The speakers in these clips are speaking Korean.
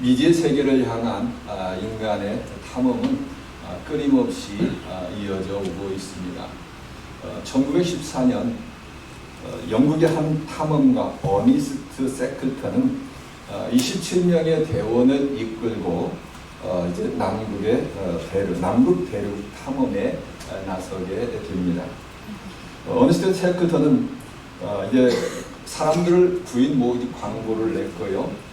미지의 세계를 향한 인간의 탐험은 끊임없이 이어져 오고 있습니다. 1914년 영국의 한 탐험가 어니스트 세클턴은 27명의 대원을 이끌고 이제 남극 대륙 탐험에 나서게 됩니다. 어니스트 세클턴은 이제 사람들을 구인 모으기 광고를 냈고요.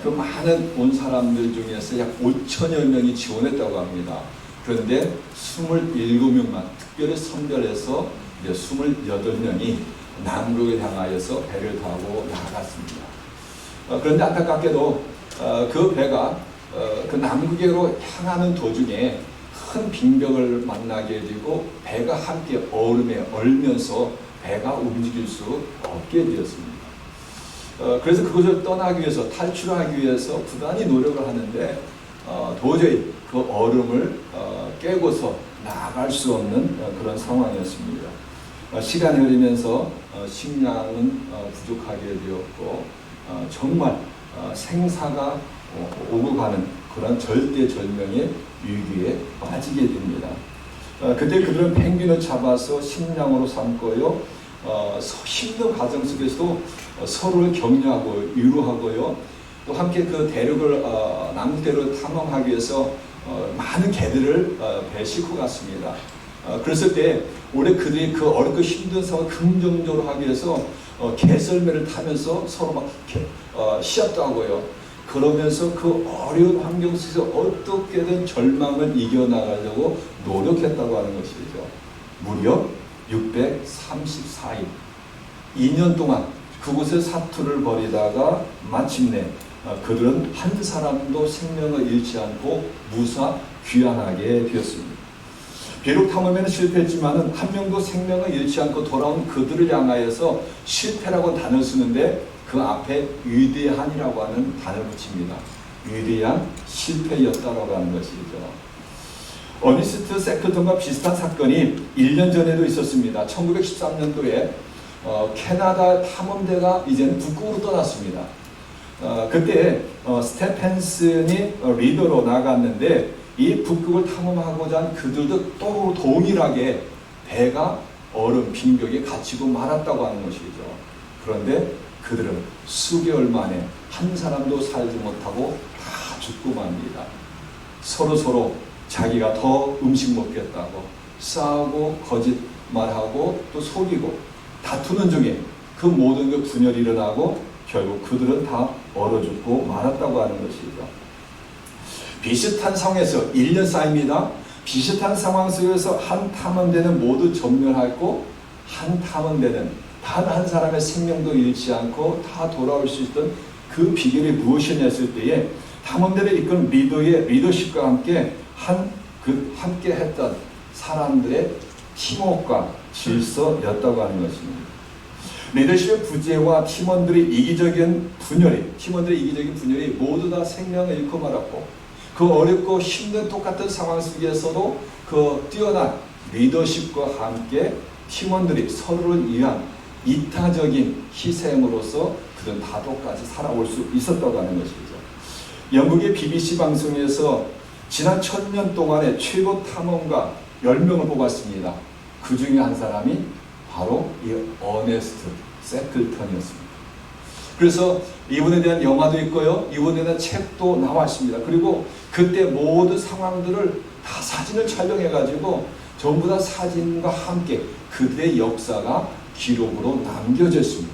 그 많은 온 사람들 중에서 약 5천여 명이 지원했다고 합니다. 그런데 27명만 특별히 선별해서 이제 28명이 남극을 향하여서 배를 타고 나아갔습니다. 그런데 안타깝게도 그 배가 그 남극으로 향하는 도중에 큰 빙벽을 만나게 되고 배가 함께 얼음에 얼면서 배가 움직일 수 없게 되었습니다. 그래서 그것을 떠나기 위해서 탈출하기 위해서 부단히 노력을 하는데 도저히 그 얼음을 깨고서 나아갈 수 없는 그런 상황이었습니다. 시간이 흐르면서 식량은 부족하게 되었고 정말 생사가 오고 가는 그런 절대절명의 위기에 빠지게 됩니다. 그때 그들은 펭귄을 잡아서 식량으로 삼고요. 힘든 과정 속에서도 서로를 격려하고 위로하고요. 또 함께 그 대륙을 남극 대륙을 탐험하기 위해서 많은 개들을 배 싣고 갔습니다. 그랬을 때 올해 그들이 그 어렵고 힘든 상황을 긍정적으로 하기 위해서 개썰매를 타면서 서로 막 시합도 하고요. 그러면서 그 어려운 환경 속에서 어떻게든 절망을 이겨나가려고 노력했다고 하는 것이죠. 무려 634일 2년 동안 그곳에 사투를 벌이다가 마침내 그들은 한 사람도 생명을 잃지 않고 무사 귀환하게 되었습니다. 비록 탐험에는 실패했지만 한 명도 생명을 잃지 않고 돌아온 그들을 향하여서 실패라고 단어를 쓰는데 그 앞에 위대한이라고 하는 단어를 붙입니다. 위대한 실패였다라고 하는 것이죠. 어니스트 세클턴과 비슷한 사건이 1년 전에도 있었습니다. 1913년도에 캐나다 탐험대가 이제는 북극으로 떠났습니다. 그때 스테펜슨이 리더로 나갔는데 이 북극을 탐험하고자 한 그들도 또 동일하게 배가 얼음 빙벽에 갇히고 말았다고 하는 것이죠. 그런데 그들은 수개월 만에 한 사람도 살지 못하고 다 죽고 맙니다. 서로 자기가 더 음식 먹겠다고 싸우고 거짓말하고 또 속이고 다투는 중에 그 모든 그 분열이 일어나고 결국 그들은 다 얼어 죽고 말았다고 하는 것이죠. 비슷한 상황에서 1년 쌓입니다. 비슷한 상황 속에서 한 탐험대는 모두 전멸하고 한 탐험대는 단 한 사람의 생명도 잃지 않고 다 돌아올 수 있던 그 비결이 무엇이냐 했을 때에 탐험대를 이끄는 리더의 리더십과 함께 함께 했던 사람들의 팀워크와 질서였다고 하는 것입니다. 리더십의 부재와 팀원들의 이기적인 분열이 모두 다 생명을 잃고 말았고 그 어렵고 힘든 똑같은 상황 속에서도 그 뛰어난 리더십과 함께 팀원들이 서로를 위한 이타적인 희생으로서 그런 파도까지 살아올 수 있었다고 하는 것이죠. 영국의 BBC 방송에서 지난 1000년 동안의 최고 탐험가 10명을 뽑았습니다. 그 중에 한 사람이 바로 이 어니스트 세클턴이었습니다. 그래서 이분에 대한 영화도 있고요. 이분에 대한 책도 나왔습니다. 그리고 그때 모든 상황들을 다 사진을 촬영해가지고 전부 다 사진과 함께 그들의 역사가 기록으로 남겨졌습니다.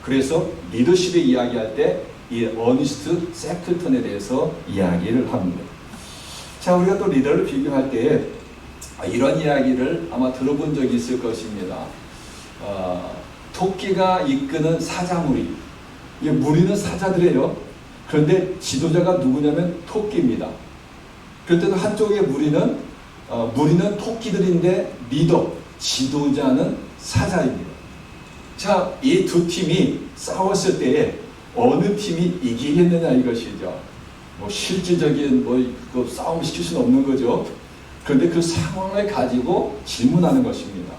그래서 리더십의 이야기할 때 이 어니스트 세클턴에 대해서 이야기를 합니다. 자, 우리가 또 리더를 비교할 때 이런 이야기를 아마 들어본 적이 있을 것입니다. 토끼가 이끄는 사자무리. 무리는 사자들이에요. 그런데 지도자가 누구냐면 토끼입니다. 그때도 한쪽의 무리는 토끼들인데 리더, 지도자는 사자입니다. 자, 이 두 팀이 싸웠을 때에 어느 팀이 이기겠느냐 이것이죠. 실질적인 그 싸움을 시킬 수는 없는 거죠. 그런데 그 상황을 가지고 질문하는 것입니다.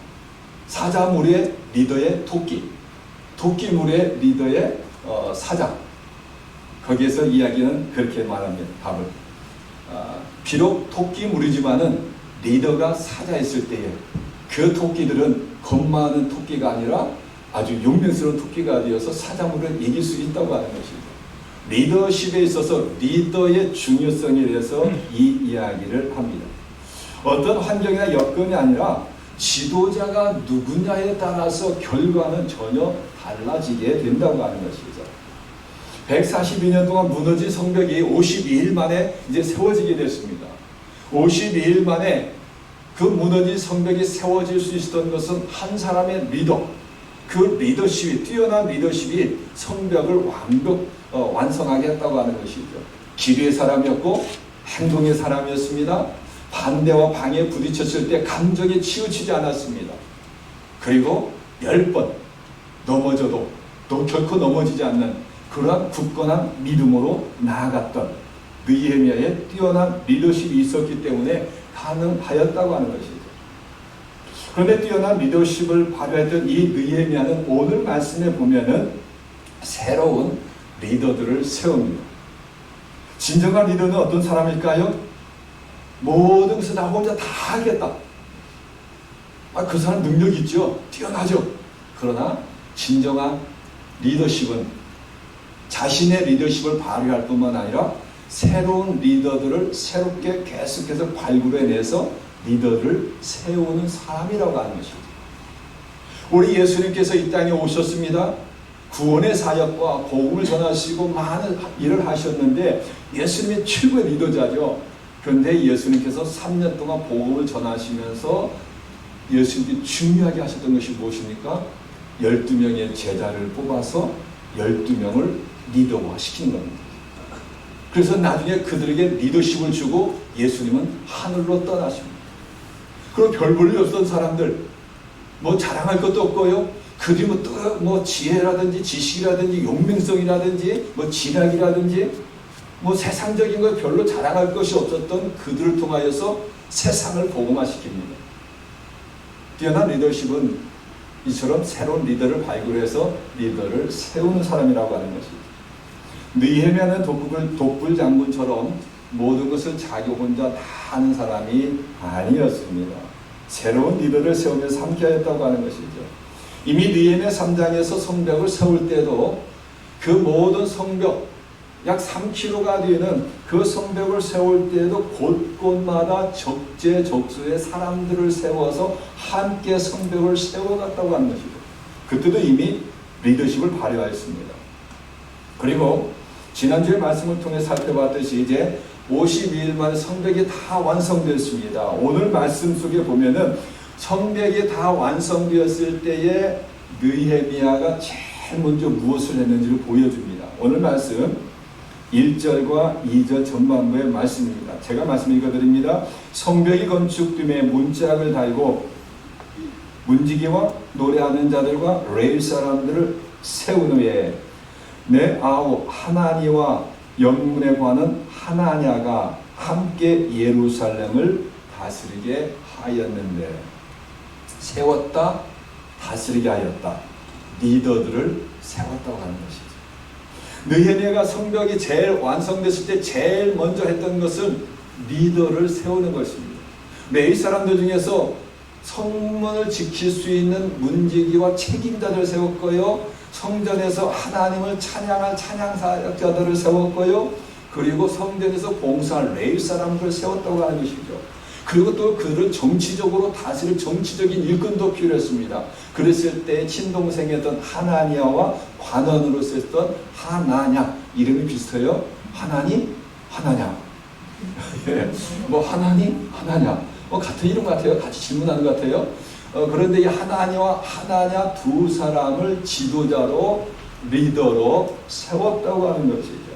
사자무리의 리더의 토끼, 토끼무리의 리더의 사자. 거기에서 이야기는 그렇게 말합니다. 답을. 비록 토끼 무리지만은 리더가 사자였을 때에 그 토끼들은 겁 많은 토끼가 아니라 아주 용맹스러운 토끼가 되어서 사자물을 이길 수 있다고 하는 것입니다. 리더십에 있어서 리더의 중요성에 대해서 이 이야기를 합니다. 어떤 환경이나 여건이 아니라 지도자가 누구냐에 따라서 결과는 전혀 달라지게 된다고 하는 것이죠. 142년 동안 무너진 성벽이 52일 만에 이제 세워지게 됐습니다. 52일 만에 그 무너진 성벽이 세워질 수 있었던 것은 한 사람의 리더, 그 리더십이, 뛰어난 리더십이 성벽을 완성하게 했다고 하는 것이죠. 기류의 사람이었고 행동의 사람이었습니다. 반대와 방해에 부딪혔을 때 감정에 치우치지 않았습니다. 그리고 10번 넘어져도 또 결코 넘어지지 않는 그러한 굳건한 믿음으로 나아갔던 느헤미야의 뛰어난 리더십이 있었기 때문에 가능하였다고 하는 것이죠. 그런데 뛰어난 리더십을 발휘했던 이 느헤미야는 오늘 말씀에 보면은 새로운 리더들을 세웁니다. 진정한 리더는 어떤 사람일까요? 모든 것을 나 혼자 다 하겠다. 그 사람 능력 있죠. 뛰어나죠. 그러나 진정한 리더십은 자신의 리더십을 발휘할 뿐만 아니라 새로운 리더들을 새롭게 계속해서 발굴해내서 리더를 세우는 사람이라고 하는 것입니다. 우리 예수님께서 이 땅에 오셨습니다. 구원의 사역과 복음을 전하시고 많은 일을 하셨는데 예수님이 최고의 리더자죠. 그런데 예수님께서 3년 동안 복음을 전하시면서 예수님이 중요하게 하셨던 것이 무엇입니까? 12명의 제자를 뽑아서 12명을 리더화시킨 겁니다. 그래서 나중에 그들에게 리더십을 주고 예수님은 하늘로 떠나십니다. 그럼 별 볼일 없던 사람들, 뭐 자랑할 것도 없고요. 그들이 뭐 지혜라든지 지식이라든지 용맹성이라든지 뭐 진학이라든지 뭐 세상적인 거 별로 자랑할 것이 없었던 그들을 통하여서 세상을 복음화시킵니다. 뛰어난 리더십은 이처럼 새로운 리더를 발굴해서 리더를 세우는 사람이라고 하는 것입니다. 느헤미야는 독불 장군처럼 모든 것을 자기 혼자 다 하는 사람이 아니었습니다. 새로운 리더를 세우면서 함께하였다고 하는 것이죠. 이미 느헤미야 3장에서 성벽을 세울 때도 그 모든 성벽 약 3km가 되는 그 성벽을 세울 때에도 곳곳마다 적재적소의 사람들을 세워서 함께 성벽을 세워갔다고 하는 것이죠. 그때도 이미 리더십을 발휘하였습니다. 그리고 지난주에 말씀을 통해 살펴봤듯이 이제 52일 만에 성벽이 다 완성되었습니다. 오늘 말씀 속에 보면은 성벽이 다 완성되었을 때에 느헤미야가 제일 먼저 무엇을 했는지를 보여줍니다. 오늘 말씀 1절과 2절 전반부의 말씀입니다. 제가 말씀 읽어드립니다. 성벽이 건축됨에 문짝을 달고 문지기와 노래하는 자들과 레위 사람들을 세운 후에 내 아우 하나니와 영문에 관한 하나냐가 함께 예루살렘을 다스리게 하였는데, 세웠다, 다스리게 하였다, 리더들을 세웠다고 하는 것이죠. 느헤미야가 성벽이 제일 완성됐을 때 제일 먼저 했던 것은 리더를 세우는 것입니다. 레위 사람들 중에서 성문을 지킬 수 있는 문지기와 책임자들을 세웠고요, 성전에서 하나님을 찬양할 찬양사역자들을 세웠고요, 그리고 성전에서 봉사할 레위 사람들을 세웠다고 하는 것이죠. 그리고 또 그들을 정치적으로 다스릴 정치적인 일꾼도 필요했습니다. 그랬을 때 친동생이었던 하나니아와 관원으로 썼던 하나냐, 이름이 비슷해요. 하나니, 하나냐. 예, 뭐 하나니, 하나냐. 같은 이름 같아요. 같이 질문하는 것 같아요. 그런데 이 하나니와 하나냐 두 사람을 지도자로, 리더로 세웠다고 하는 것이죠.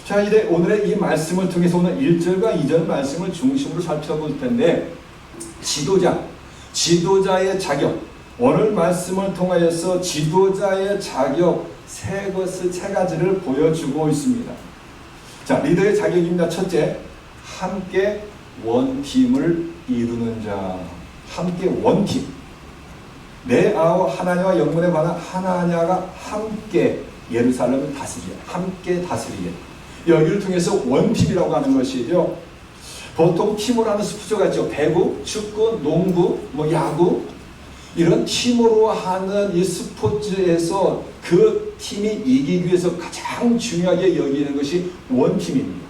자, 이제 오늘의 이 말씀을 통해서 오늘 1절과 2절 말씀을 중심으로 살펴볼 텐데, 지도자의 자격, 오늘 말씀을 통하여서 지도자의 자격 세 가지를 보여주고 있습니다. 자, 리더의 자격입니다. 첫째, 함께 원팀을 이루는 자. 함께 원팀. 내 아우 하나냐와 영문에 관한 하나냐가 함께 예루살렘을 다스리게, 함께 다스리게. 여기를 통해서 원팀이라고 하는 것이죠. 보통 팀으로 하는 스포츠가 있죠. 배구, 축구, 농구, 야구, 이런 팀으로 하는 이 스포츠에서 그 팀이 이기기 위해서 가장 중요하게 여기는 것이 원팀입니다.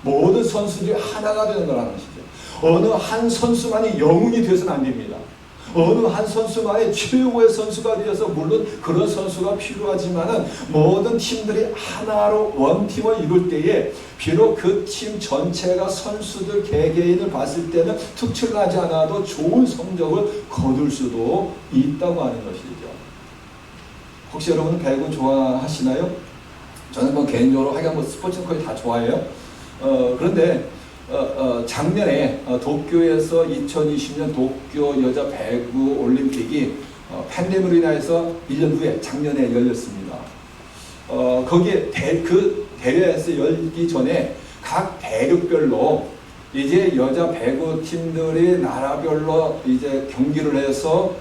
모든 선수들이 하나가 되는 거라는 것이죠. 어느 한 선수만이 영웅이 되어서는 안 됩니다. 어느 한 선수만의 최고의 선수가 되어서, 물론 그런 선수가 필요하지만은 모든 팀들이 하나로 원팀을 이룰 때에 비록 그 팀 전체가 선수들 개개인을 봤을 때는 특출나지 않아도 좋은 성적을 거둘 수도 있다고 하는 것이죠. 혹시 여러분은 배구 좋아하시나요? 저는 개인적으로 하여간 스포츠는 거의 다 좋아해요. 그런데 작년에 도쿄에서 2020년 도쿄 여자 배구 올림픽이 팬데믹으로 인해서 1년 후에 작년에 열렸습니다. 거기에 그 대회에서 열기 전에 각 대륙별로 이제 여자 배구 팀들이 나라별로 이제 경기를 해서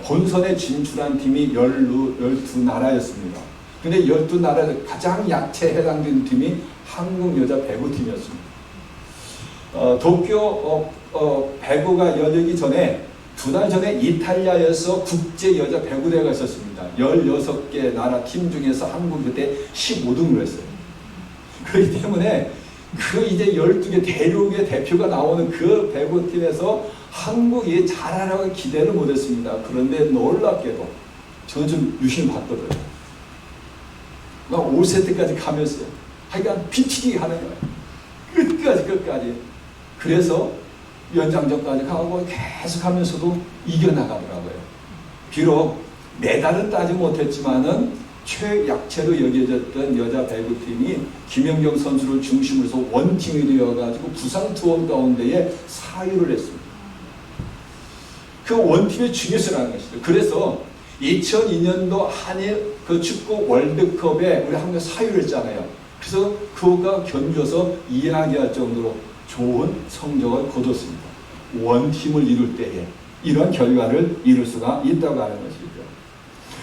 본선에 진출한 팀이 12나라였습니다. 근데 12나라에서 가장 약체에 해당되는 팀이 한국 여자 배구팀이었습니다. 도쿄 배구가 열리기 전에 2달 전에 이탈리아에서 국제 여자 배구대회가 있었습니다. 16개 나라 팀 중에서 한국이 그때 15등을 했어요. 그렇기 때문에 그 이제 12개 대륙의 대표가 나오는 그 배구팀에서 한국이 잘하라고 기대를 못했습니다. 그런데 놀랍게도 저는 좀 유심히 봤거든요. 막 5세트까지 가면서 하여간 피튀기 하는 거예요. 끝까지. 그래서 연장전까지 가고 계속 하면서도 이겨나가더라고요. 비록 메달은 따지 못했지만은 최약체로 여겨졌던 여자 배구팀이 김연경 선수를 중심으로 해서 원팀이 되어가지고 부상 투혼 가운데에 사유를 했습니다. 그 원팀의 중요성이라는 것이죠. 그래서 2002년도 한일 그 축구 월드컵에 우리 한국 사유를 했잖아요. 그래서 그거가 견뎌서 이야기할 정도로 좋은 성적을 거뒀습니다. 원팀을 이룰 때에 이런 결과를 이룰 수가 있다고 하는 것이죠.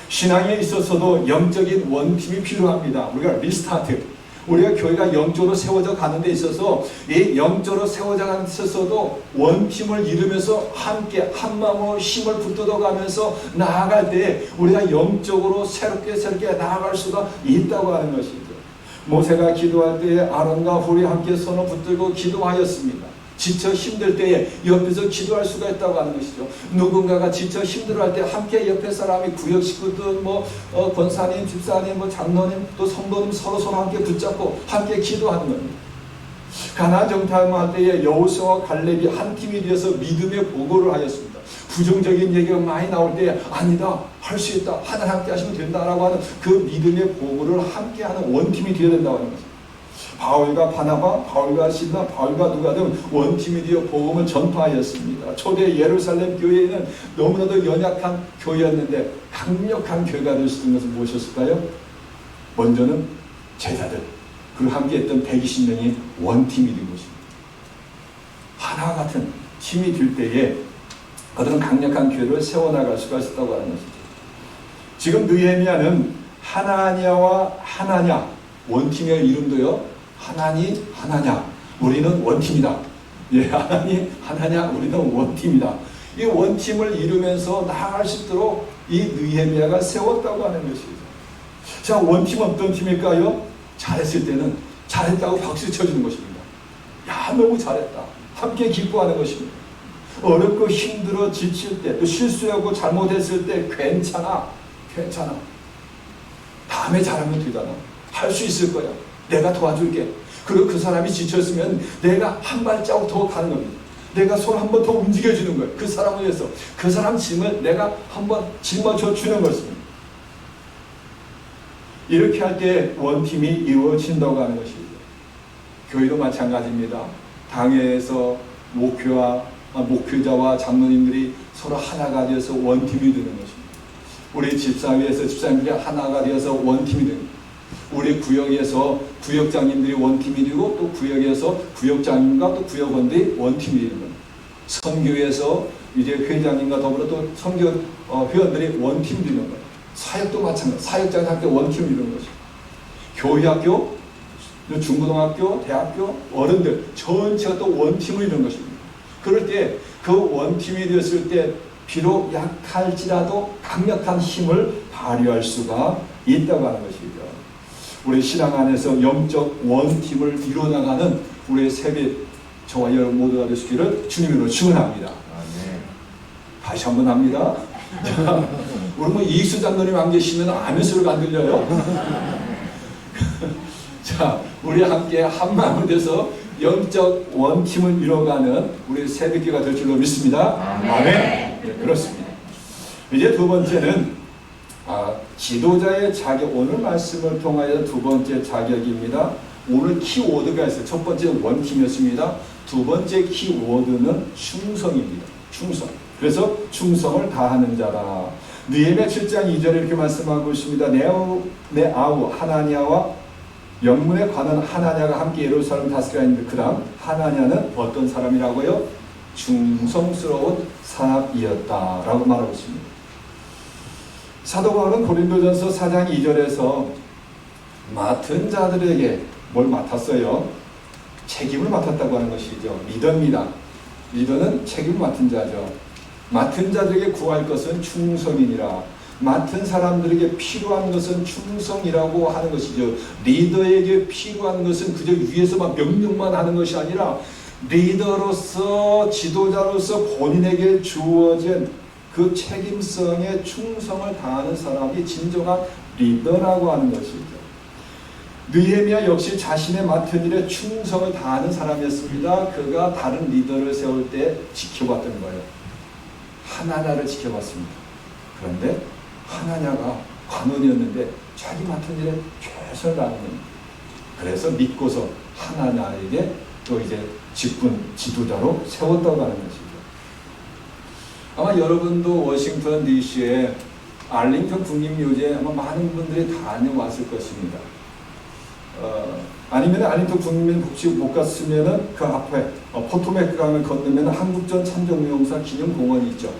신앙에 있어서도 영적인 원팀이 필요합니다. 우리가 리스타트, 우리가 교회가 영적으로 세워져 가는 데 있어서 이 영적으로 세워져 가는 데 있어서도 원팀을 이루면서 함께 한 마음으로 힘을 붙들어 가면서 나아갈 때 우리가 영적으로 새롭게 나아갈 수가 있다고 하는 것이죠. 모세가 기도할 때에 아론과 훌이 함께 손을 붙들고 기도하였습니다. 지쳐 힘들 때에 옆에서 기도할 수가 있다고 하는 것이죠. 누군가가 지쳐 힘들어할 때 함께 옆에 사람이 구역 식구들, 권사님, 집사님, 장로님, 또 성도님 서로 함께 붙잡고 함께 기도하는 겁니다. 가나안 정탐할 때에 여호수아와 갈렙이 한 팀이 되어서 믿음의 보고를 하였습니다. 부정적인 얘기가 많이 나올 때 아니다, 할 수 있다, 하나님 함께 하시면 된다라고 하는 그 믿음의 보고를 함께 하는 원팀이 되어야 된다고 하는 것입니다. 바울과 바나바, 바울과 실라, 바울과 누가 등 원팀이 되어 복음을 전파하였습니다. 초대 예루살렘 교회는 너무나도 연약한 교회였는데 강력한 교회가 될 수 있는 것은 무엇이었을까요? 먼저는 제자들, 그리고 함께했던 120명이 원팀이 된 것입니다. 하나 같은 팀이 될 때에 그들은 강력한 교회를 세워나갈 수가 있었다고 하는 것이죠. 지금 느헤미야는 하나냐와 하나냐, 원팀의 이름도요, 하나니, 하나냐, 우리는 원팀이다. 예, 하나니, 하나냐, 우리는 원팀이다. 이 원팀을 이루면서 나아갈 수 있도록 이 느헤미야가 세웠다고 하는 것이죠. 자, 원팀은 어떤 팀일까요? 잘했을 때는 잘했다고 박수 쳐주는 것입니다. 야, 너무 잘했다. 함께 기뻐하는 것입니다. 어렵고 힘들어 지칠 때, 또 실수하고 잘못했을 때 괜찮아. 다음에 잘하면 되잖아. 할 수 있을 거야. 내가 도와줄게. 그리고 그 사람이 지쳤으면 내가 한 발자국 더 가는 겁니다. 내가 손 한 번 더 움직여주는 거예요. 그 사람을 위해서. 그 사람 짐을 내가 한번 짊어져 주는 것입니다. 이렇게 할 때 원팀이 이루어진다고 하는 것이죠. 교회도 마찬가지입니다. 당회에서 목회자와 장로님들이 서로 하나가 되어서 원팀이 되는 것입니다. 우리 집사회에서 집사님들이 하나가 되어서 원팀이 되는 것입니다. 우리 구역에서 구역장님들이 원팀이 되고 또 구역에서 구역장님과 또 구역원들이 원팀이 되는 겁니다. 선교에서 이제 회장님과 더불어 또 선교 회원들이 원팀이 되는 거예요. 사역도 마찬가지. 사역자한테 원팀을 이루는 것이죠. 교회학교, 중고등학교, 대학교, 어른들 전체가 또 원팀을 이루는 것입니다. 그럴 때 그 원팀이 되었을 때 비록 약할지라도 강력한 힘을 발휘할 수가 있다고 하는 것이죠. 우리 신앙 안에서 영적 원팀을 이루어나가는 우리의 세배 저와 여러분 모두가 되시기를 주님으로 축원합니다. 다시 한번 합니다. 자, 우리 뭐 이익수 장로님 안 계시면 아멘 소리가 안 들려요? 자, 우리 함께 한 마음을 돼서 영적 원팀을 이뤄가는 우리 새벽기가 될 줄로 믿습니다. 아멘. 네, 그렇습니다. 이제 두 번째는 지도자의 자격. 오늘 말씀을 통하여 두 번째 자격입니다. 오늘 키워드가 있어요. 첫 번째는 원팀이었습니다. 두 번째 키워드는 충성입니다. 충성. 그래서 충성을 다하는 자라. 느헤미야 7장 2절에 이렇게 말씀하고 있습니다. 내 아우 하나냐와 영문에 관한 하나냐가 함께 예루살렘 다스리라 했는데 그 다음 하나냐는 어떤 사람이라고요? 충성스러운 사람이었다라고 말하고 있습니다. 사도 바울은 고린도전서 4장 2절에서 맡은 자들에게 뭘 맡았어요? 책임을 맡았다고 하는 것이죠. 리더입니다. 리더는 책임을 맡은 자죠. 맡은 자들에게 구할 것은 충성이니라. 맡은 사람들에게 필요한 것은 충성이라고 하는 것이죠. 리더에게 필요한 것은 그저 위에서만 명령만 하는 것이 아니라 리더로서 지도자로서 본인에게 주어진 그 책임성에 충성을 다하는 사람이 진정한 리더라고 하는 것이죠. 느헤미야 역시 자신의 맡은 일에 충성을 다하는 사람이었습니다. 그가 다른 리더를 세울 때 지켜봤던 거예요. 하나냐를 지켜봤습니다. 그런데 하나냐가 관원이었는데 자기 맡은 일에 최선을 다하는 겁니다. 그래서 믿고서 하나냐에게 또 이제 직분 지도자로 세웠다고 하는 것이죠. 아마 여러분도 워싱턴 DC에 알링턴 국립묘지에 아마 많은 분들이 다녀왔을 것입니다. 아니면 알링턴 국립묘지 혹시 못 갔으면은 그 앞에 포토맥 강을 건너면 한국전 참전용사 기념공원이 있죠.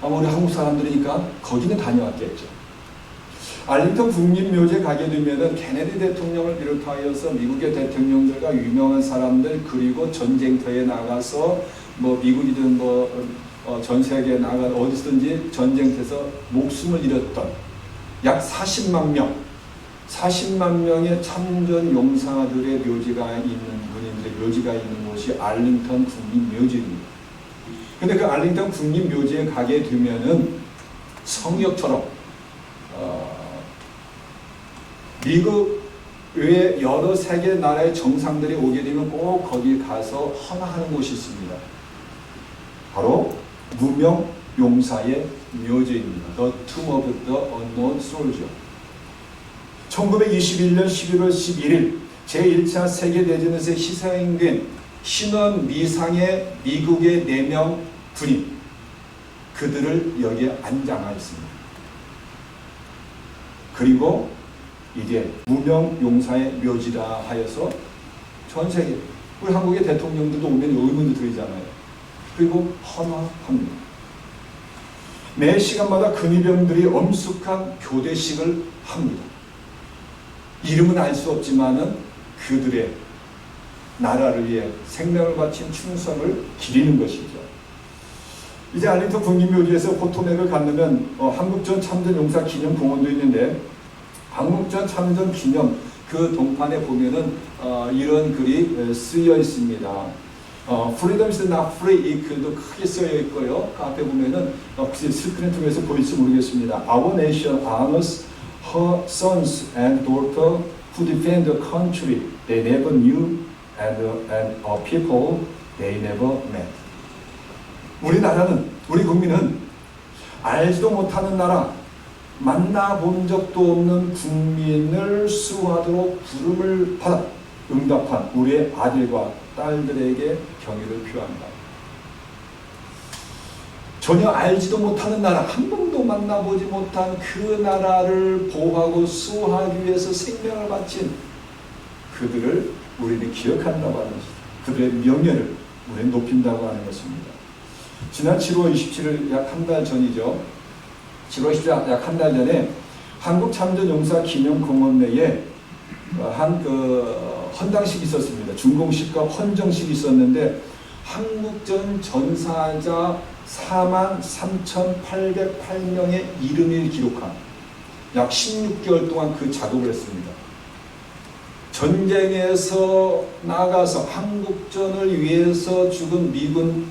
아마 우리 한국 사람들이니까 거기는 다녀왔겠죠. 알링턴 국립묘지에 가게 되면은 케네디 대통령을 비롯하여서 미국의 대통령들과 유명한 사람들 그리고 전쟁터에 나가서 뭐 미국이든 전 세계에 나가 어디서든지 전쟁터에서 목숨을 잃었던 약 40만 명의 참전 용사들의 묘지가 있는 군인들의 묘지가 있는 곳이 알링턴 국립묘지입니다. 근데 그 알링턴 국립묘지에 가게 되면은 성역처럼 미국 외 여러 세계 나라의 정상들이 오게 되면 꼭 거기 가서 헌화하는 곳이 있습니다. 바로 무명 용사의 묘지입니다. The Tomb of the Unknown Soldier. 1921년 11월 11일 제1차 세계대전에서 희생된 신원 미상의 미국의 4명 군인 그들을 여기에 안장하였습니다. 그리고 이제 무명 용사의 묘지라 하여서 전 세계 우리 한국의 대통령들도 오면 의문을 드리잖아요. 그리고 헌화합니다. 매 시간마다 근위병들이 엄숙한 교대식을 합니다. 이름은 알 수 없지만은 그들의 나라를 위해 생명을 바친 충성을 기리는 것이죠. 이제 알링턴 국립묘지에서 포토맥을 건너면 한국전 참전용사 기념공원도 있는데 한국전 참전 기념 그 동판에 보면은 이런 글이 쓰여 있습니다. Freedom is not free 이 글도 크게 쓰여 있고요. 그 앞에 보면은 스크린 통해서 보일지 모르겠습니다. Our nation honors her sons and daughters who defend the country they never knew and a people they never met. 우리나라는 우리 국민은 알지도 못하는 나라 만나본 적도 없는 국민을 수호하도록 부름을 받아 응답한 우리의 아들과 딸들에게 경의를 표한다. 전혀 알지도 못하는 나라, 한 번도 만나보지 못한 그 나라를 보호하고 수호하기 위해서 생명을 바친 그들을 우리는 기억한다고 하는 것입니다. 그들의 명예를 우리는 높인다고 하는 것입니다. 지난 7월 27일 약 한 달 전이죠. 7월 27일 약 한 달 전에 한국참전용사 기념공원 내에 한 헌당식이 있었습니다. 준공식과 헌정식이 있었는데 한국전 전사자 43,808명의 이름을 기록한 약 16개월 동안 그 작업을 했습니다. 전쟁에서 나가서 한국전을 위해서 죽은 미군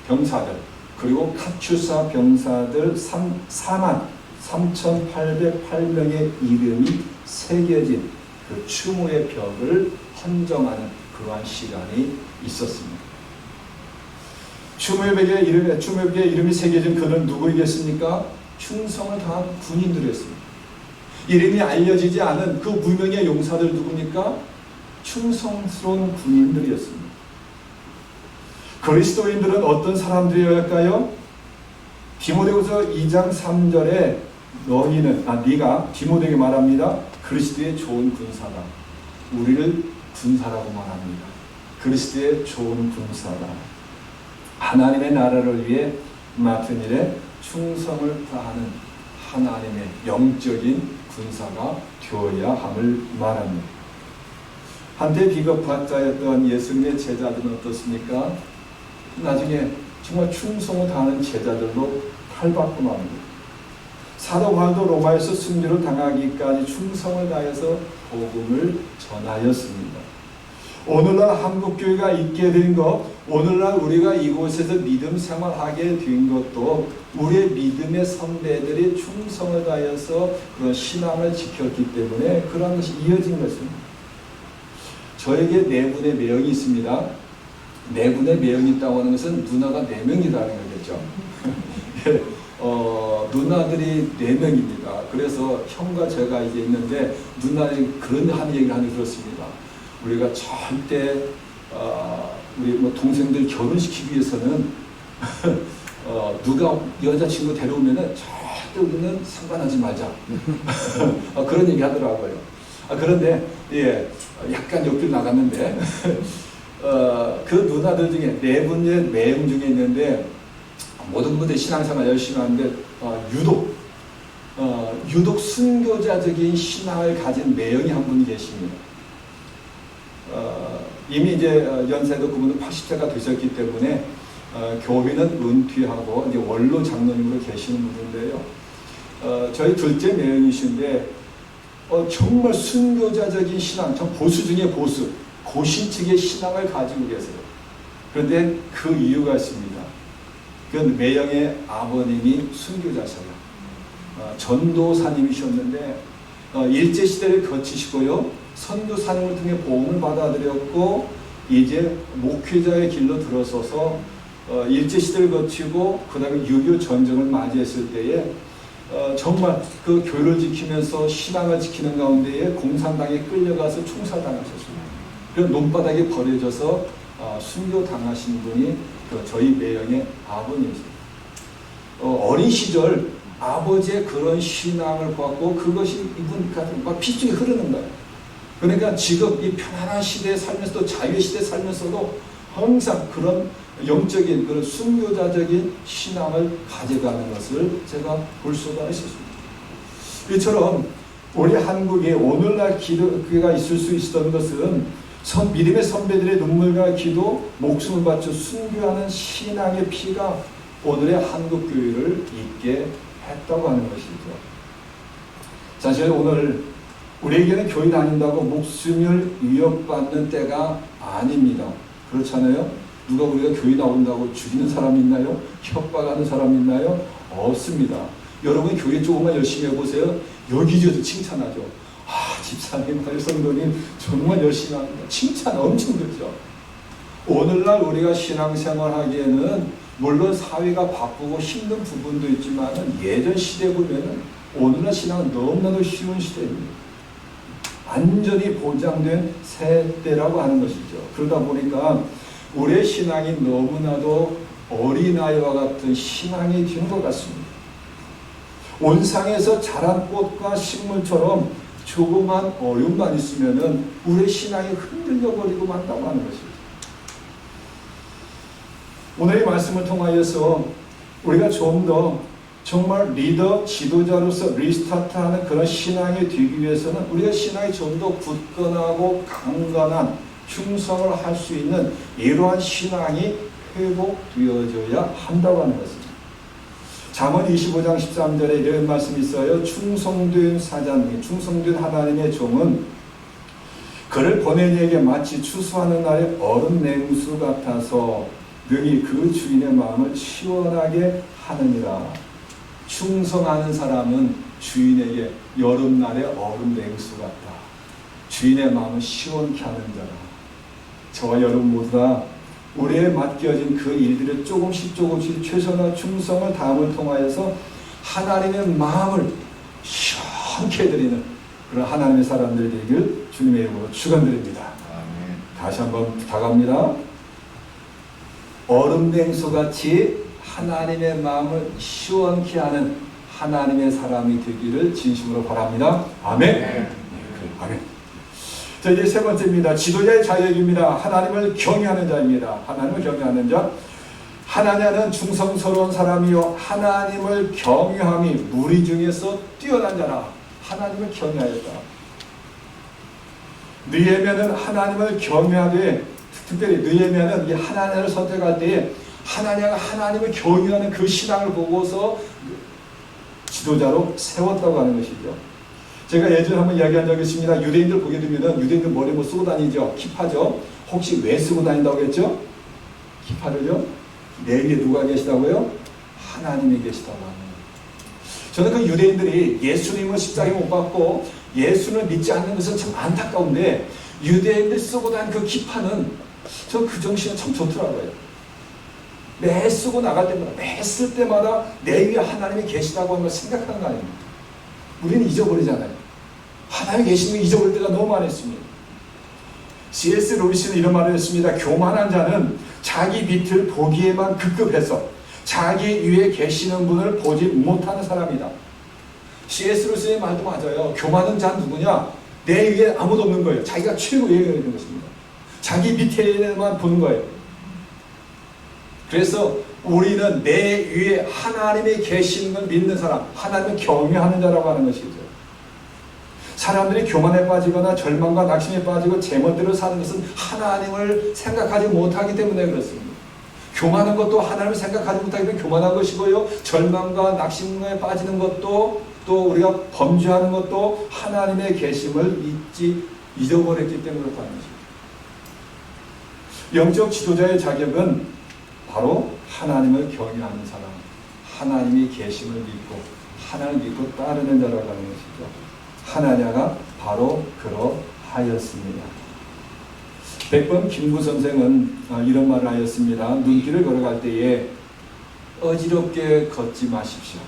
병사들 그리고 카츄사 병사들 43,808명의 이름이 새겨진 그 추모의 벽을 헌정하는 그러한 시간이 있었습니다. 추모벽에 이름이 새겨진 그는 누구이겠습니까? 충성을 다한 군인들이었습니다. 이름이 알려지지 않은 그 무명의 용사들 누굽니까? 충성스러운 군인들이었습니다. 그리스도인들은 어떤 사람들이었을까요? 디모데후서 2장 3절에 네가 디모데에게 말합니다. 그리스도의 좋은 군사다. 우리를 군사라고 말합니다. 그리스도의 좋은 군사다. 하나님의 나라를 위해 맡은 일에 충성을 다하는 하나님의 영적인 군사가 되어야 함을 말합니다. 한때 비겁학자였던 예수님의 제자들은 어떻습니까? 나중에 정말 충성을 다하는 제자들로 탈바꿈 합니다. 사도 바울도 로마에서 순교를 당하기까지 충성을 다해서 복음을 전하였습니다. 오늘날 한국교회가 있게 된 것, 오늘날 우리가 이곳에서 믿음 생활하게 된 것도 우리의 믿음의 선배들이 충성을 다해서 그런 신앙을 지켰기 때문에 그런 것이 이어진 것입니다. 저에게 네 분의 매형이 있습니다. 네 분의 매형이 있다고 하는 것은 누나가 4명이라는 거겠죠. 누나들이 4명입니다. 그래서 형과 제가 이제 있는데 누나들이 그런 한 얘기를 하는 들었습니다. 우리가 절대 우리 동생들 결혼시키기 위해서는 누가 여자친구 데려오면은 절대 우리는 상관하지 말자. 그런 얘기 하더라고요. 그런데 약간 옆길 나갔는데 그 누나들 중에 4분의 매형 중에 있는데 모든 분들이 신앙생활 열심히 하는데 유독 순교자적인 신앙을 가진 매형이 한 분이 계십니다. 이미 이제 연세도 그분은 80세가 되셨기 때문에 교회는 은퇴하고 이제 원로 장로님으로 계시는 분인데요. 저희 둘째 매형이신데 정말 순교자적인 신앙, 참 보수 중에 보수, 고신측의 신앙을 가지고 계세요. 그런데 그 이유가 있습니다. 그 매형의 아버님이 순교자셔요. 전도사님이셨는데 일제시대를 거치시고요. 선교사님을 통해 복음을 받아들였고 이제 목회자의 길로 들어서서 일제시대를 거치고 그 다음에 6.25 전쟁을 맞이했을 때에 정말 그 교회를 지키면서 신앙을 지키는 가운데에 공산당에 끌려가서 총살당하셨습니다. 그래서 논바닥에 버려져서 순교당하신 분이 저희 매형의 아버님이십니다. 어린 시절 아버지의 그런 신앙을 받고 그것이 이분까지 막 피줄이 흐르는 거예요. 그러니까 지금 이 편안한 시대에 살면서도 자유의 시대에 살면서도 항상 그런 영적인 그런 순교자적인 신앙을 가져가는 것을 제가 볼 수가 있었습니다. 이처럼 우리 한국에 오늘날 기도가 있을 수 있었던 것은 믿음의 선배들의 눈물과 기도, 목숨을 바쳐 순교하는 신앙의 피가 오늘의 한국교회를 있게 했다고 하는 것이죠. 사실 오늘 우리에게는 교회 다닌다고 목숨을 위협받는 때가 아닙니다. 그렇잖아요? 누가 우리가 교회 나온다고 죽이는 사람이 있나요? 협박하는 사람이 있나요? 없습니다. 여러분 교회 조금만 열심히 해보세요. 여기저기 칭찬하죠. 집사님, 성도님 정말 열심히 합니다. 칭찬 엄청 듣죠. 오늘날 우리가 신앙생활 하기에는 물론 사회가 바쁘고 힘든 부분도 있지만 예전 시대 보면은 오늘날 신앙은 너무나도 쉬운 시대입니다. 완전히 보장된 세대라고 하는 것이죠. 그러다 보니까 우리의 신앙이 너무나도 어린아이와 같은 신앙이 된 것 같습니다. 온상에서 자란 꽃과 식물처럼 조그만 어려움만 있으면은 우리의 신앙이 흔들려 버리고 만다고 하는 것이죠. 오늘의 말씀을 통하여서 우리가 좀 더 정말 리더, 지도자로서 리스타트하는 그런 신앙이 되기 위해서는 우리가 신앙이 좀 더 굳건하고 강건한 충성을 할 수 있는 이러한 신앙이 회복되어져야 한다고 하는 것입니다. 잠언 25장 13절에 이런 말씀이 있어요. 충성된 사장, 충성된 하나님의 종은 그를 보낸 이에게 마치 추수하는 날의 얼음 냉수 같아서 능히 그 주인의 마음을 시원하게 하느니라. 충성하는 사람은 주인에게 여름날의 얼음 냉수 같다. 주인의 마음을 시원케 하는 자라. 저와 여러분 모두 다 우리에 맡겨진 그 일들을 조금씩 최선의 충성을 다함을 통하여서 하나님의 마음을 시원케 해드리는 그런 하나님의 사람들이 되길 주님의 이름으로 축원드립니다. 아멘. 다시 한번 부탁합니다. 얼음 냉수같이 하나님의 마음을 시원케 하는 하나님의 사람이 되기를 진심으로 바랍니다. 아멘. 네. 아멘. 자, 이제 세 번째입니다. 지도자의 자격입니다. 하나님을 경외하는 자입니다. 하나님을 경외하는 자. 하나냐는 충성스러운 사람이요 하나님을 경외함이 무리 중에서 뛰어난 자라. 하나님을 경외하였다. 느헤미야는 하나님을 경외하되 특별히 느헤미야는 이 하나냐를 선택할 때에 하나냐가 하나님을 경외하는 그 신앙을 보고서 지도자로 세웠다고 하는 것이죠. 제가 예전에 한번 이야기한 적이 있습니다. 유대인들 보게 되면 유대인들 머리 뭐 쓰고 다니죠. 키파죠. 혹시 왜 쓰고 다닌다고 했죠? 키파를요. 내 위에 누가 계시다고요? 하나님이 계시다고 하는 거예요. 저는 그 유대인들이 예수님을 십자가에 못 박고 예수를 믿지 않는 것은 참 안타까운데 유대인들 쓰고 다니는 그 키파는 저 그 정신은 참 좋더라고요. 매 쓰고 나갈 때마다 매 쓸 때마다 내 위에 하나님이 계시다고 하는 걸 생각하는 거 아닙니까? 우리는 잊어버리잖아요. 하나님이 계시는 걸 잊어버릴 때가 너무 많았습니다. C.S. 루이스는 이런 말을 했습니다. 교만한 자는 자기 밑을 보기에만 급급해서 자기 위에 계시는 분을 보지 못하는 사람이다. C.S. 루이스의 말도 맞아요. 교만한 자는 누구냐? 내 위에 아무도 없는 거예요. 자기가 최고의 있는 것입니다. 자기 밑에만 보는 거예요. 그래서 우리는 내 위에 하나님이 계시는 걸 믿는 사람, 하나님을 경외하는 자라고 하는 것이죠. 사람들이 교만에 빠지거나 절망과 낙심에 빠지고 제멋대로 사는 것은 하나님을 생각하지 못하기 때문에 그렇습니다. 교만한 것도 하나님을 생각하지 못하기 때문에 교만한 것이고요. 절망과 낙심에 빠지는 것도 또 우리가 범죄하는 것도 하나님의 계심을 잊어버렸기 때문에 그렇다는 것입니다. 영적 지도자의 자격은 바로 하나님을 경외하는 사람, 하나님이 계심을 믿고 하나님을 믿고 따르는 자라고 하는 것이죠. 하나냐가 바로 그러하였습니다. 백범 김구 선생은 이런 말을 하였습니다. 눈길을 걸어갈 때에 어지럽게 걷지 마십시오.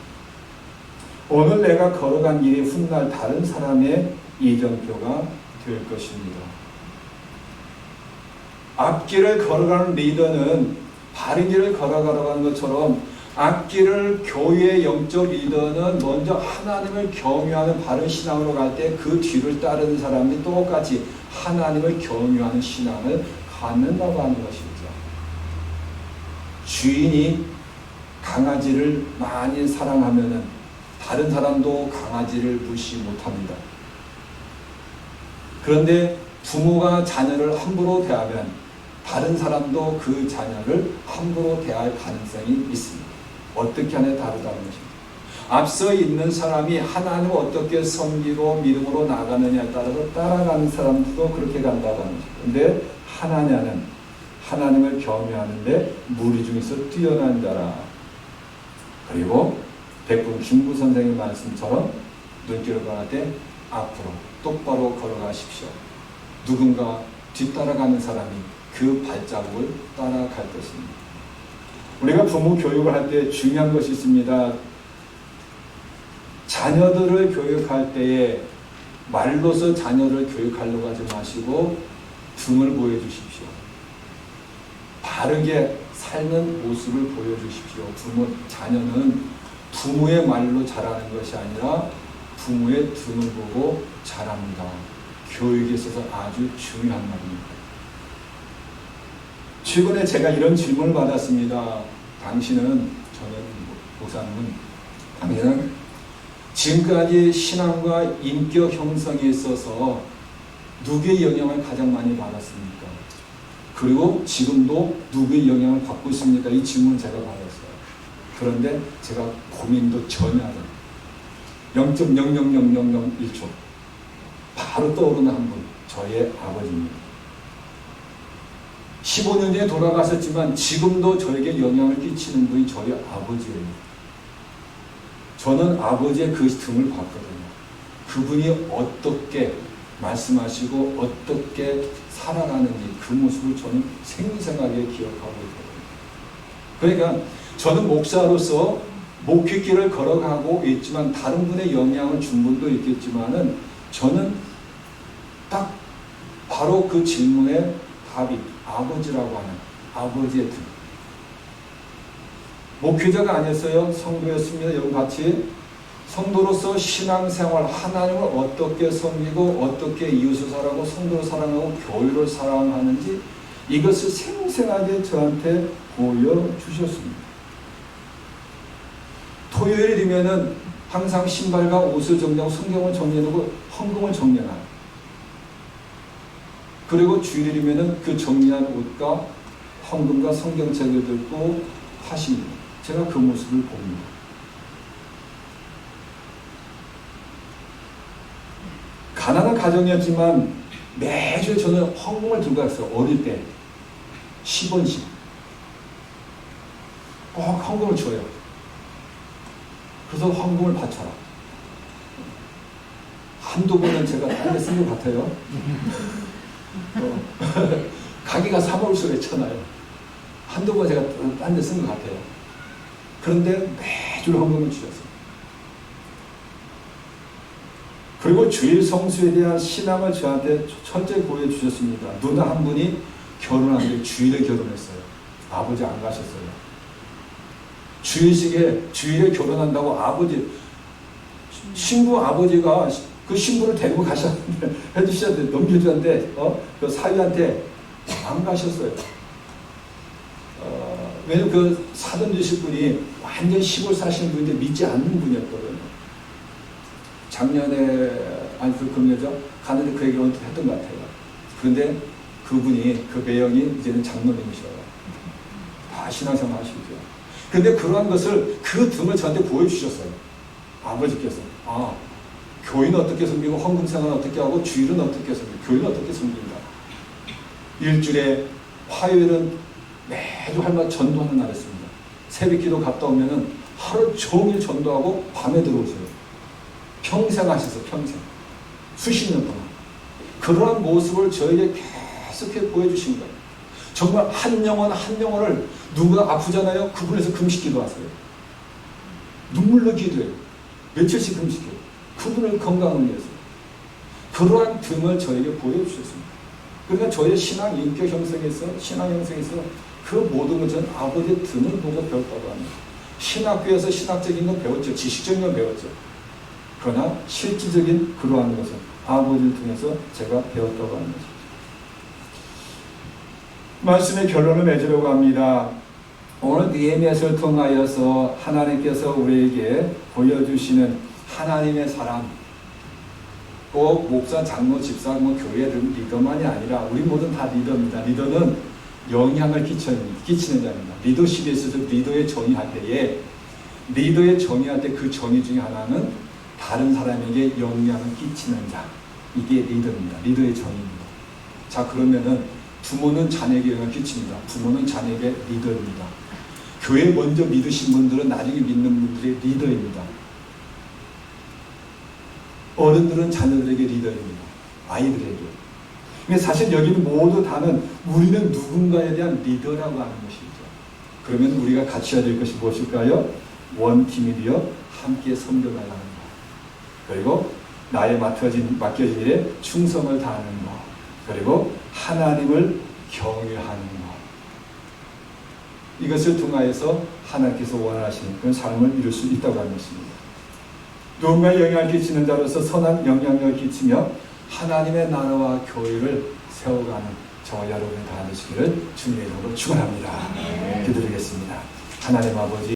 오늘 내가 걸어간 길이 훗날 다른 사람의 이정표가 될 것입니다. 앞길을 걸어가는 리더는 바른 길을 걸어가는 것처럼 앞길을 교회의 영적 리더는 먼저 하나님을 경외하는 바른 신앙으로 갈 때 그 뒤를 따르는 사람이 똑같이 하나님을 경외하는 신앙을 갖는다고 하는 것이죠. 주인이 강아지를 많이 사랑하면은 다른 사람도 강아지를 무시 못합니다. 그런데 부모가 자녀를 함부로 대하면 다른 사람도 그 자녀를 함부로 대할 가능성이 있습니다. 어떻게 하냐에 다르다는 것입니다. 앞서 있는 사람이 하나님을 어떻게 섬기고 믿음으로 나가느냐에 따라서 따라가는 사람도 그렇게 간다고 하는 것입니다. 그런데 하나냐는 하나님을 경외하는데 무리 중에서 뛰어난 자라. 그리고 백분 김구 선생의 말씀처럼 눈길을 걸을 때 앞으로 똑바로 걸어가십시오. 누군가 뒤따라가는 사람이 그 발자국을 따라갈 것입니다. 우리가 부모 교육을 할 때 중요한 것이 있습니다. 자녀들을 교육할 때에 말로서 자녀를 교육하려고 하지 마시고 등을 보여주십시오. 바르게 사는 모습을 보여주십시오. 자녀는 부모의 말로 자라는 것이 아니라 부모의 등을 보고 자랍니다. 교육에 있어서 아주 중요한 말입니다. 최근에 제가 이런 질문을 받았습니다. 당신은, 저는 목사님은 하면 지금까지 신앙과 인격 형성에 있어서 누구의 영향을 가장 많이 받았습니까? 그리고 지금도 누구의 영향을 받고 있습니까? 이 질문을 제가 받았어요. 그런데 제가 고민도 전혀 안 해요. 0.0000001초 바로 떠오르는 한 분, 저의 아버지입니다. 15년 전에 돌아가셨지만 지금도 저에게 영향을 끼치는 분이 저희 아버지예요. 저는 아버지의 그 등을 봤거든요. 그분이 어떻게 말씀하시고 어떻게 살아가는지 그 모습을 저는 생생하게 기억하고 있거든요. 그러니까 저는 목사로서 목회길을 걸어가고 있지만 다른 분의 영향을 준 분도 있겠지만은 저는 딱 바로 그 질문의 답이 아버지라고 하는 아버지의 등. 목회자가 아니었어요. 성도였습니다. 여러분 같이 성도로서 신앙생활, 하나님을 어떻게 섬기고 어떻게 이웃을 사랑하고 성도를 사랑하고 교회를 사랑하는지 이것을 생생하게 저한테 보여주셨습니다. 토요일이면은 항상 신발과 옷을 정리하고 성경을 정리해놓고 헌금을 정리하고, 그리고 주일이면은 그 정리한 옷과 헌금과 성경책을 들고 하십니다. 제가 그 모습을 봅니다. 가난한 가정이었지만 매주 저는 헌금을 들고 갔어요. 어릴 때 10원씩 꼭 헌금을 줘요. 그래서 헌금을 바쳐라. 한두 번은 제가 딴 데 쓴 것 같아요. 가게가 사모을수록 했잖아요. 한두 번 제가 딴 데 쓴 것 같아요. 그런데 매주 헌금을 주셨어요. 그리고 주일 성수에 대한 신앙을 저한테 철저히 보여주셨습니다. 누나 한 분이 결혼하는데 주일에 결혼했어요. 아버지 안 가셨어요. 주일에 결혼한다고 아버지, 신부 아버지가 그 신부를 데리고 가셨는데, 해주셨는데, 넘겨주셨는데, 그 사위한테 안 가셨어요. 왜냐면 그 사돈 되실 분이 완전 시골 사시는 분인데 믿지 않는 분이었거든요. 작년에, 그 금요죠? 가는데 그 얘기를 언뜻 했던 것 같아요. 그런데 그분이, 그 매형이 이제는 장로님이셔요. 다 신앙생활 하시죠. 근데 그러한 것을, 그 등을 저한테 보여주셨어요. 아버지께서. 교인은 어떻게 섬기고, 헌금생활은 어떻게 하고, 주일은 어떻게 섬기고, 교인은 어떻게 섬긴다. 일주일에 화요일은 매주 할머니 전도하는 날이었습니다. 새벽기도 갔다 오면은 하루 종일 전도하고 밤에 들어오세요. 평생 하셨어요. 평생. 수십 년 동안. 그러한 모습을 저에게 계속해 보여주신 거예요. 정말 한 영혼을 누가 아프잖아요. 그분에서 금식기도 하세요. 눈물로 기도해요. 며칠씩 금식해요. 그분을 건강을 위해서. 그러한 등을 저에게 보여주셨습니다. 그러니까 저의 신앙 인격 형성에서, 신앙 형성에서 그 모든 걸 저는 아버지의 등을 보고 배웠다고 합니다. 신학교에서 신학적인 건 배웠죠. 지식적인 건 배웠죠. 그러나 실질적인 그러한 것은 아버지를 통해서 제가 배웠다고 하는 것입니다. 말씀의 결론을 맺으려고 합니다. 오늘 느헤미야서를 통하여서 하나님께서 우리에게 보여주시는 하나님의 사랑, 꼭 목사, 장로, 집사, 교회 리더만이 아니라 우리 모두 다 리더입니다. 리더는 영향을 끼치는 자입니다. 리더십에 있어서 리더의 정의할 때에, 리더의 정의할 때 그 정의 중에 하나는 다른 사람에게 영향을 끼치는 자. 이게 리더입니다. 리더의 정의입니다. 자, 그러면은 부모는 자녀에게 영향을 끼칩니다. 부모는 자녀에게 리더입니다. 교회 먼저 믿으신 분들은 나중에 믿는 분들의 리더입니다. 어른들은 자녀들에게 리더입니다. 아이들에게. 근데 사실 여기는 모두 다는 우리는 누군가에 대한 리더라고 하는 것이죠. 그러면 우리가 같이 해야 될 것이 무엇일까요? 원팀이 되어 함께 섬겨나가는 것. 그리고 나의 맡겨진 일에 충성을 다하는 것. 그리고 하나님을 경외하는 것. 이것을 통하여서 하나님께서 원하시는 그런 삶을 이룰 수 있다고 하는 것입니다. 누군가에 영향을 끼치는 자로서 선한 영향력을 끼치며 하나님의 나라와 교회를 세워가는 저와 여러분이 다 되시기를 주님의 이름으로 축원합니다. 기도드리겠습니다. 하나님 아버지,